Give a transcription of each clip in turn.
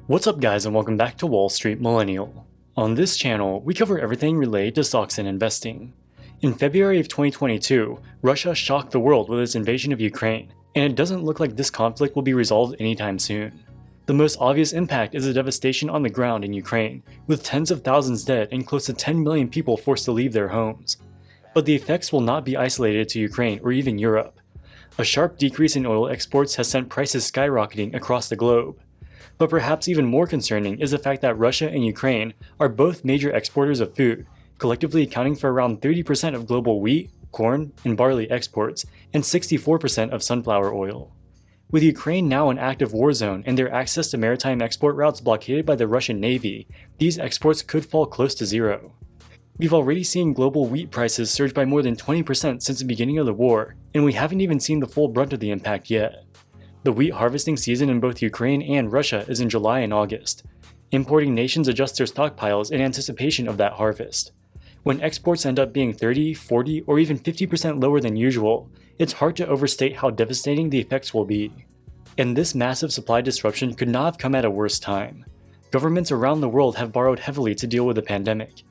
What's up guys, and welcome back to Wall Street Millennial. On this channel, we cover everything related to stocks and investing. In February of 2022, Russia shocked the world with its invasion of Ukraine, and it doesn't look like this conflict will be resolved anytime soon. The most obvious impact is the devastation on the ground in Ukraine, with tens of thousands dead and close to 10 million people forced to leave their homes. But the effects will not be isolated to Ukraine or even Europe. A sharp decrease in oil exports has sent prices skyrocketing across the globe. But perhaps even more concerning is the fact that Russia and Ukraine are both major exporters of food, collectively accounting for around 30% of global wheat, corn, and barley exports, and 64% of sunflower oil. With Ukraine now an active war zone and their access to maritime export routes blockaded by the Russian Navy, these exports could fall close to zero. We've already seen global wheat prices surge by more than 20% since the beginning of the war, and we haven't even seen the full brunt of the impact yet. The wheat harvesting season in both Ukraine and Russia is in July and August. Importing nations adjust their stockpiles in anticipation of that harvest. When exports end up being 30, 40, or even 50% lower than usual, it's hard to overstate how devastating the effects will be. And this massive supply disruption could not have come at a worse time. Governments around the world have borrowed heavily to deal with the pandemic.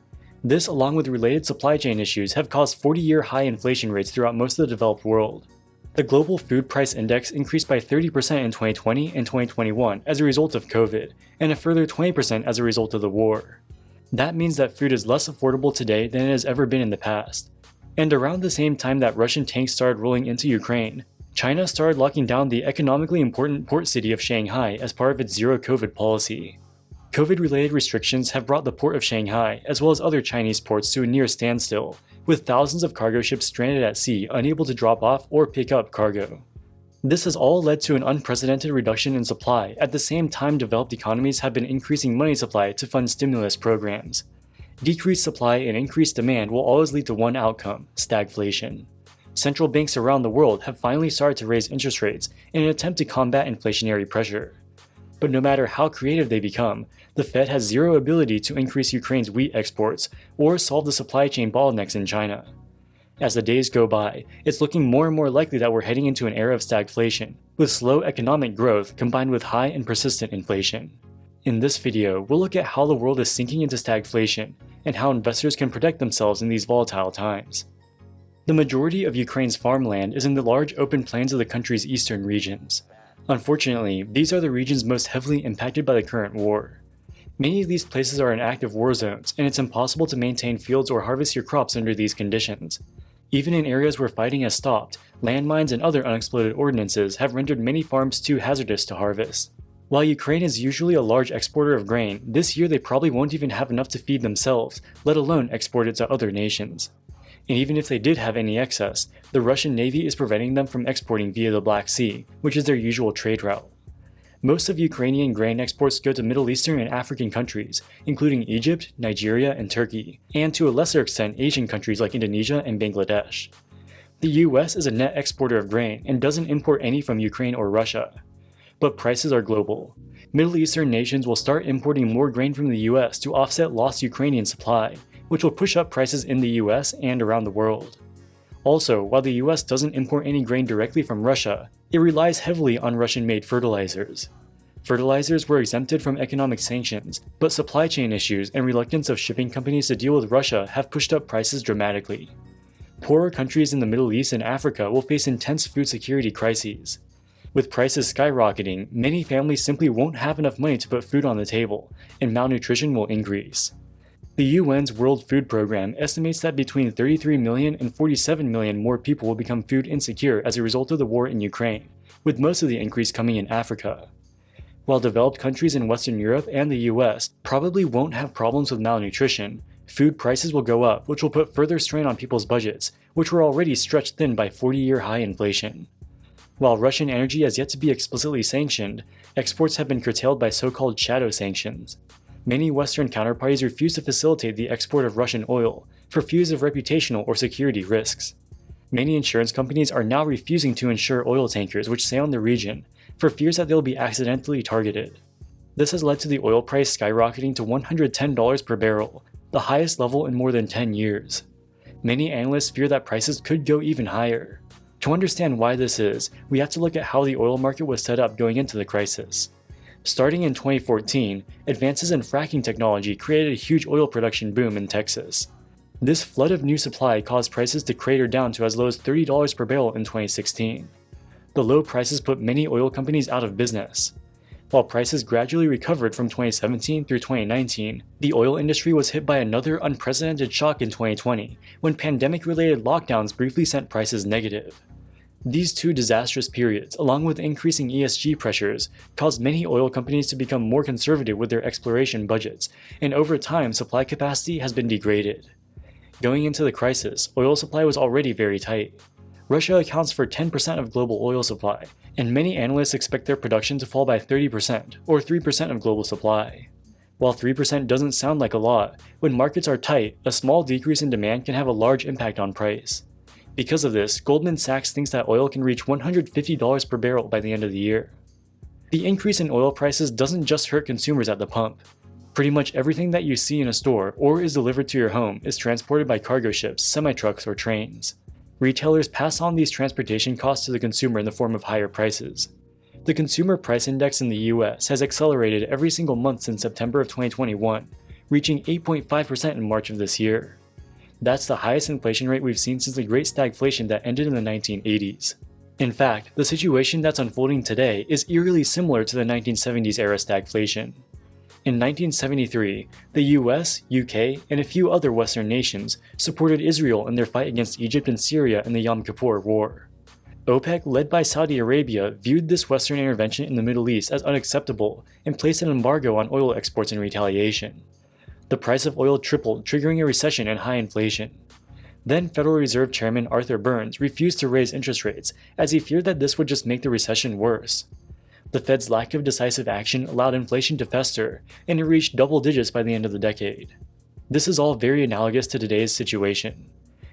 This, along with related supply chain issues, have caused 40-year high inflation rates throughout most of the developed world. The global food price index increased by 30% in 2020 and 2021 as a result of COVID, and a further 20% as a result of the war. That means that food is less affordable today than it has ever been in the past. And around the same time that Russian tanks started rolling into Ukraine, China started locking down the economically important port city of Shanghai as part of its zero-COVID policy. COVID-related restrictions have brought the port of Shanghai, as well as other Chinese ports, to a near standstill, with thousands of cargo ships stranded at sea unable to drop off or pick up cargo. This has all led to an unprecedented reduction in supply at the same time developed economies have been increasing money supply to fund stimulus programs. Decreased supply and increased demand will always lead to one outcome: stagflation. Central banks around the world have finally started to raise interest rates in an attempt to combat inflationary pressure. But no matter how creative they become, the Fed has zero ability to increase Ukraine's wheat exports or solve the supply chain bottlenecks in China. As the days go by, it's looking more and more likely that we're heading into an era of stagflation, with slow economic growth combined with high and persistent inflation. In this video, we'll look at how the world is sinking into stagflation and how investors can protect themselves in these volatile times. The majority of Ukraine's farmland is in the large open plains of the country's eastern regions. Unfortunately, these are the regions most heavily impacted by the current war. Many of these places are in active war zones, and it's impossible to maintain fields or harvest your crops under these conditions. Even in areas where fighting has stopped, landmines and other unexploded ordnances have rendered many farms too hazardous to harvest. While Ukraine is usually a large exporter of grain, this year they probably won't even have enough to feed themselves, let alone export it to other nations. And even if they did have any excess, the Russian Navy is preventing them from exporting via the Black Sea, which is their usual trade route. Most of Ukrainian grain exports go to Middle Eastern and African countries, including Egypt, Nigeria, and Turkey, and to a lesser extent Asian countries like Indonesia and Bangladesh. The US is a net exporter of grain and doesn't import any from Ukraine or Russia. But prices are global. Middle Eastern nations will start importing more grain from the US to offset lost Ukrainian supply, which will push up prices in the US and around the world. Also, while the US doesn't import any grain directly from Russia, it relies heavily on Russian-made fertilizers. Fertilizers were exempted from economic sanctions, but supply chain issues and reluctance of shipping companies to deal with Russia have pushed up prices dramatically. Poorer countries in the Middle East and Africa will face intense food security crises. With prices skyrocketing, many families simply won't have enough money to put food on the table, and malnutrition will increase. The UN's World Food Program estimates that between 33 million and 47 million more people will become food insecure as a result of the war in Ukraine, with most of the increase coming in Africa. While developed countries in Western Europe and the US probably won't have problems with malnutrition, food prices will go up, which will put further strain on people's budgets, which were already stretched thin by 40-year high inflation. While Russian energy has yet to be explicitly sanctioned, exports have been curtailed by so-called shadow sanctions. Many Western counterparties refuse to facilitate the export of Russian oil for fears of reputational or security risks. Many insurance companies are now refusing to insure oil tankers which sail in the region for fears that they'll be accidentally targeted. This has led to the oil price skyrocketing to $110 per barrel, the highest level in more than 10 years. Many analysts fear that prices could go even higher. To understand why this is, we have to look at how the oil market was set up going into the crisis. Starting in 2014, advances in fracking technology created a huge oil production boom in Texas. This flood of new supply caused prices to crater down to as low as $30 per barrel in 2016. The low prices put many oil companies out of business. While prices gradually recovered from 2017 through 2019, the oil industry was hit by another unprecedented shock in 2020, when pandemic-related lockdowns briefly sent prices negative. These two disastrous periods, along with increasing ESG pressures, caused many oil companies to become more conservative with their exploration budgets, and over time supply capacity has been degraded. Going into the crisis, oil supply was already very tight. Russia accounts for 10% of global oil supply, and many analysts expect their production to fall by 30%, or 3% of global supply. While 3% doesn't sound like a lot, when markets are tight, a small decrease in demand can have a large impact on price. Because of this, Goldman Sachs thinks that oil can reach $150 per barrel by the end of the year. The increase in oil prices doesn't just hurt consumers at the pump. Pretty much everything that you see in a store or is delivered to your home is transported by cargo ships, semi-trucks, or trains. Retailers pass on these transportation costs to the consumer in the form of higher prices. The Consumer Price Index in the US has accelerated every single month since September of 2021, reaching 8.5% in March of this year. That's the highest inflation rate we've seen since the Great Stagflation that ended in the 1980s. In fact, the situation that's unfolding today is eerily similar to the 1970s era stagflation. In 1973, the US, UK, and a few other Western nations supported Israel in their fight against Egypt and Syria in the Yom Kippur War. OPEC, led by Saudi Arabia, viewed this Western intervention in the Middle East as unacceptable and placed an embargo on oil exports in retaliation. The price of oil tripled, triggering a recession and high inflation. Then Federal Reserve Chairman Arthur Burns refused to raise interest rates as he feared that this would just make the recession worse. The Fed's lack of decisive action allowed inflation to fester, and it reached double digits by the end of the decade. This is all very analogous to today's situation.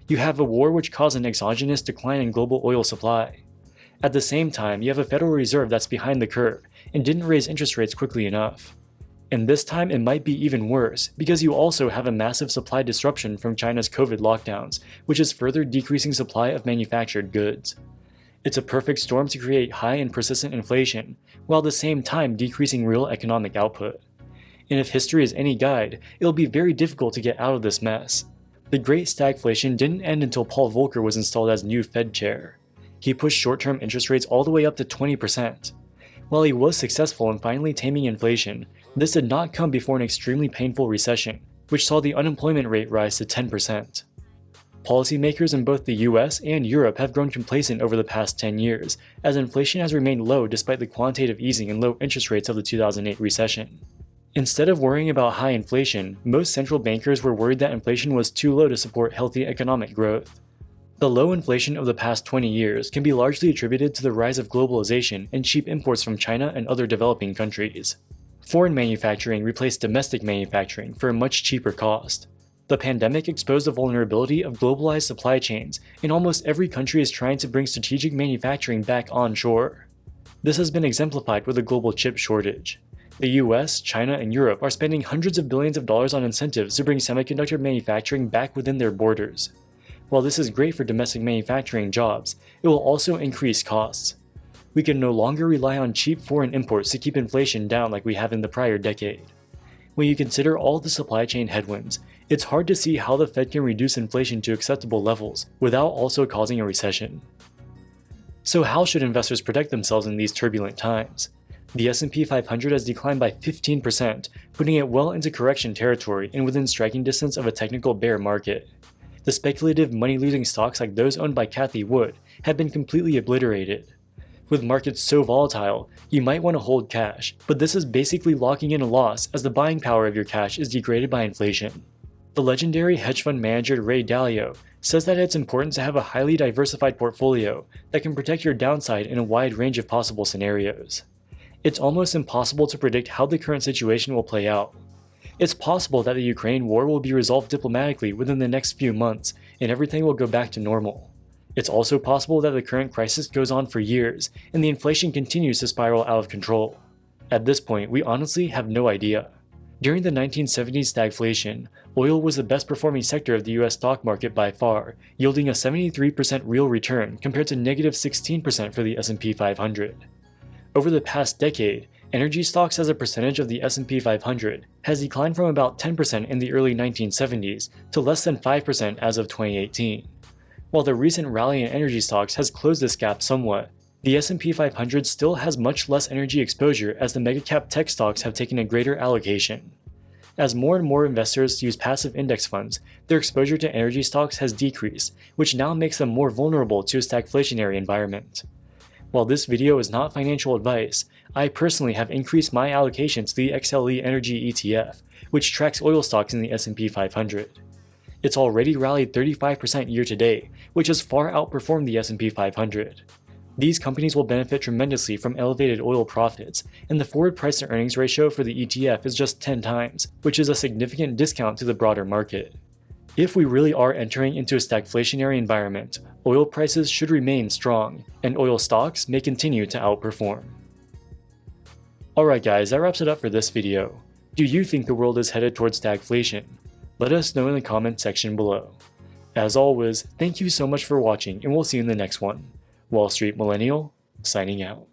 You have a war which caused an exogenous decline in global oil supply. At the same time, you have a Federal Reserve that's behind the curve and didn't raise interest rates quickly enough. And this time it might be even worse, because you also have a massive supply disruption from China's COVID lockdowns, which is further decreasing supply of manufactured goods. It's a perfect storm to create high and persistent inflation, while at the same time decreasing real economic output. And if history is any guide, it'll be very difficult to get out of this mess. The Great Stagflation didn't end until Paul Volcker was installed as new Fed chair. He pushed short-term interest rates all the way up to 20%. While he was successful in finally taming inflation, this did not come before an extremely painful recession, which saw the unemployment rate rise to 10%. Policymakers in both the US and Europe have grown complacent over the past 10 years, as inflation has remained low despite the quantitative easing and low interest rates of the 2008 recession. Instead of worrying about high inflation, most central bankers were worried that inflation was too low to support healthy economic growth. The low inflation of the past 20 years can be largely attributed to the rise of globalization and cheap imports from China and other developing countries. Foreign manufacturing replaced domestic manufacturing for a much cheaper cost. The pandemic exposed the vulnerability of globalized supply chains, and almost every country is trying to bring strategic manufacturing back onshore. This has been exemplified with the global chip shortage. The US, China, and Europe are spending hundreds of billions of dollars on incentives to bring semiconductor manufacturing back within their borders. While this is great for domestic manufacturing jobs, it will also increase costs. We can no longer rely on cheap foreign imports to keep inflation down like we have in the prior decade. When you consider all the supply chain headwinds, it's hard to see how the Fed can reduce inflation to acceptable levels without also causing a recession. So how should investors protect themselves in these turbulent times? The S&P 500 has declined by 15%, putting it well into correction territory and within striking distance of a technical bear market. The speculative money-losing stocks like those owned by Cathie Wood have been completely obliterated. With markets so volatile, you might want to hold cash, but this is basically locking in a loss as the buying power of your cash is degraded by inflation. The legendary hedge fund manager Ray Dalio says that it's important to have a highly diversified portfolio that can protect your downside in a wide range of possible scenarios. It's almost impossible to predict how the current situation will play out. It's possible that the Ukraine war will be resolved diplomatically within the next few months and everything will go back to normal. It's also possible that the current crisis goes on for years and the inflation continues to spiral out of control. At this point, we honestly have no idea. During the 1970s stagflation, oil was the best performing sector of the US stock market by far, yielding a 73% real return compared to negative 16% for the S&P 500. Over the past decade, Energy stocks as a percentage of the S&P 500 has declined from about 10% in the early 1970s to less than 5% as of 2018. While the recent rally in energy stocks has closed this gap somewhat, the S&P 500 still has much less energy exposure as the megacap tech stocks have taken a greater allocation. As more and more investors use passive index funds, their exposure to energy stocks has decreased, which now makes them more vulnerable to a stagflationary environment. While this video is not financial advice, I personally have increased my allocation to the XLE Energy ETF, which tracks oil stocks in the S&P 500. It's already rallied 35% year to date, which has far outperformed the S&P 500. These companies will benefit tremendously from elevated oil profits, and the forward price to earnings ratio for the ETF is just 10 times, which is a significant discount to the broader market. If we really are entering into a stagflationary environment, oil prices should remain strong, and oil stocks may continue to outperform. Alright guys, that wraps it up for this video. Do you think the world is headed towards stagflation? Let us know in the comment section below. As always, thank you so much for watching, and we'll see you in the next one. Wall Street Millennial, signing out.